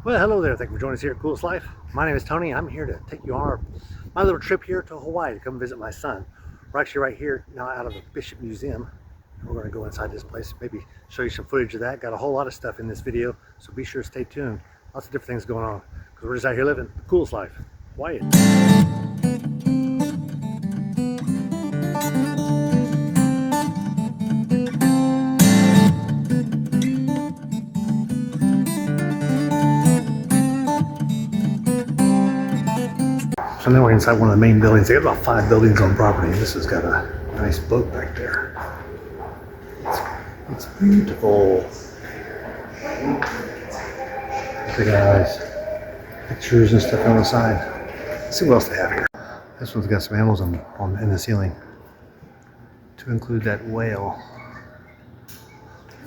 Well, hello there. Thank you for joining us here at Coolest Life. My name is Tony. I'm here to take you on my little trip here to Hawaii to come visit my son. We're actually right here now out of the Bishop Museum. We're going to go inside this place, maybe show you some footage of that. Got a whole lot of stuff in this video, so be sure to stay tuned. Lots of different things going on because we're just out here living the coolest life. Hawaii. So now we're inside one of the main buildings. They got about 5 buildings on property. This has got a nice boat back there. It's beautiful. They got nice pictures and stuff on the side. Let's see what else they have here. This one's got some animals in the ceiling. To include that whale.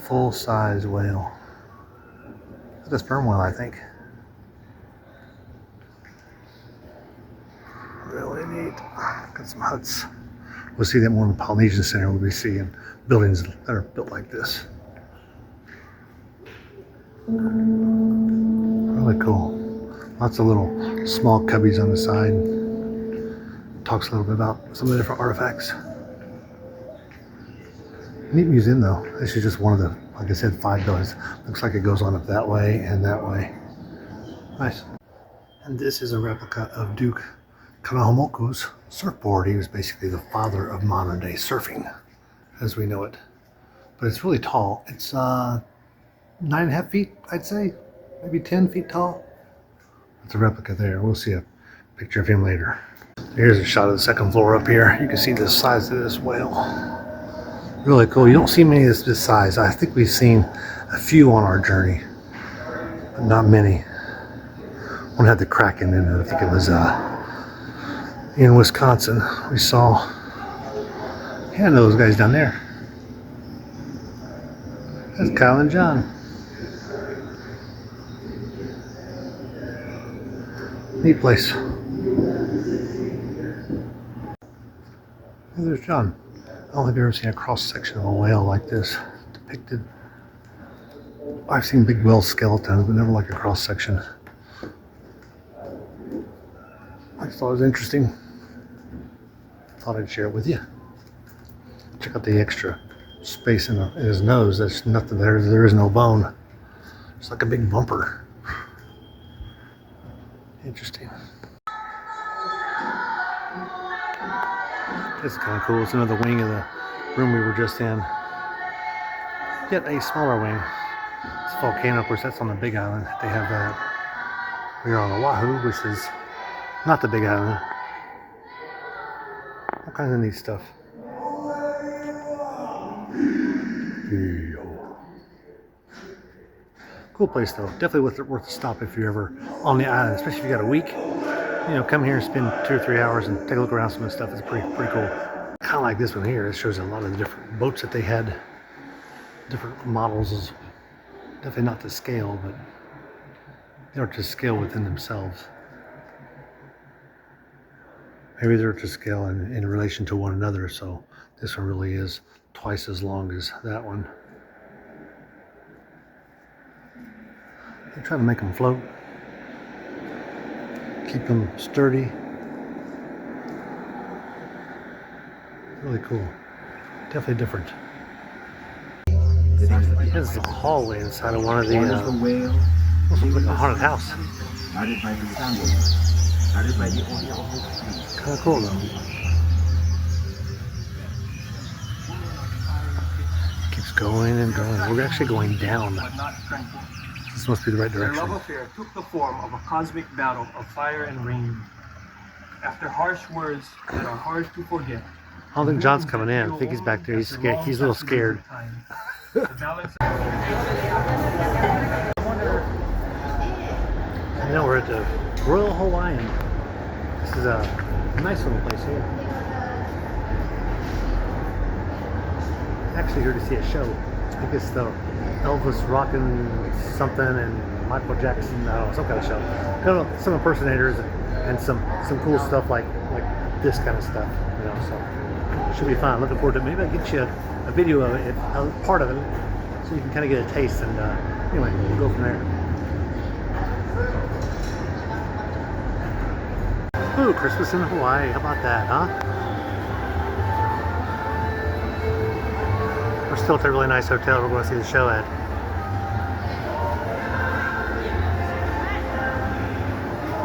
Full-size whale. That's a sperm whale, I think. Really neat. Got some huts. We'll see that more in the Polynesian Center. We'll be seeing buildings that are built like this. Really cool. Lots of little small cubbies on the side. Talks a little bit about some of the different artifacts. Neat museum though. This is just one of the, like I said, 5 buildings. Looks like it goes on up that way and that way. Nice. And this is a replica of Duke Kanahomoku's surfboard. He was basically the father of modern day surfing as we know it. But it's really tall. It's 9.5 feet, I'd say. Maybe 10 feet tall. That's a replica there. We'll see a picture of him later. Here's a shot of the second floor up here. You can see the size of this whale. Really cool. You don't see many of this size. I think we've seen a few on our journey, but not many. One had the Kraken in it. I think it was in Wisconsin. We saw, yeah, those guys down there. That's Kyle and John. Neat place. Hey, there's John. I don't think I've ever seen a cross section of a whale like this depicted. I've seen big whale skeletons, but never like a cross section. I just thought it was interesting. Thought I'd share it with you. Check out the extra space in his nose. There's nothing there. There is no bone. It's like a big bumper. Interesting. This is kind of cool. It's another wing of the room we were just in. Yet a smaller wing. It's a volcano. Of course, that's on the Big Island. They have that. We're on Oahu, which is not the Big Island. All kinds of neat stuff. Cool place though. Definitely worth a stop if you're ever on the island, especially if you got a week. You know, come here and spend 2 or 3 hours and take a look around some of the stuff. It's pretty cool. Kind of like this one here. It shows a lot of the different boats that they had. Different models. Is definitely not to scale, but they're to scale within themselves. Maybe they're to scale in relation to one another, so this one really is twice as long as that one. They're trying to make them float, keep them sturdy. Really cool. Definitely different. This is a hallway inside of one of the, looks like a haunted house. Kind of cool though. Keeps going and going. We're actually going down. This must be the right direction. Their love affair took the form of a cosmic battle of fire and rain. After harsh words that are hard to forget. I don't think John's coming in. I think he's back there. He's scared. He's a little scared. And now we're at the Royal Hawaiian. This is a nice little place here. Actually here to see a show. I think it's the Elvis rockin' something and Michael Jackson, I don't know, some kind of show. Kind of some impersonators and some cool stuff like this kind of stuff, you know, so should be fun. Looking forward to it. Maybe I'll get you a video of it, part of it, so you can kind of get a taste, and anyway, we'll go from there. Ooh, Christmas in Hawaii. How about that, huh? We're still at a really nice hotel we're going to see the show at.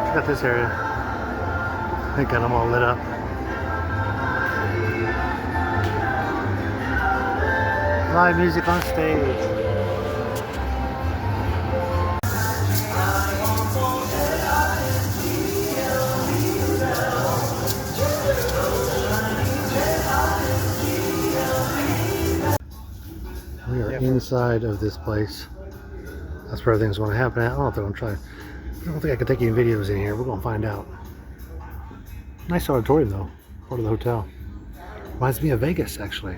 Check out this area. They got them all lit up. Live music on stage. We are inside of this place. That's where everything's going to happen at. I don't know if I'm trying. I don't think I can take any videos in here. We're going to find out. Nice auditorium though. Part of the hotel. Reminds me of Vegas actually.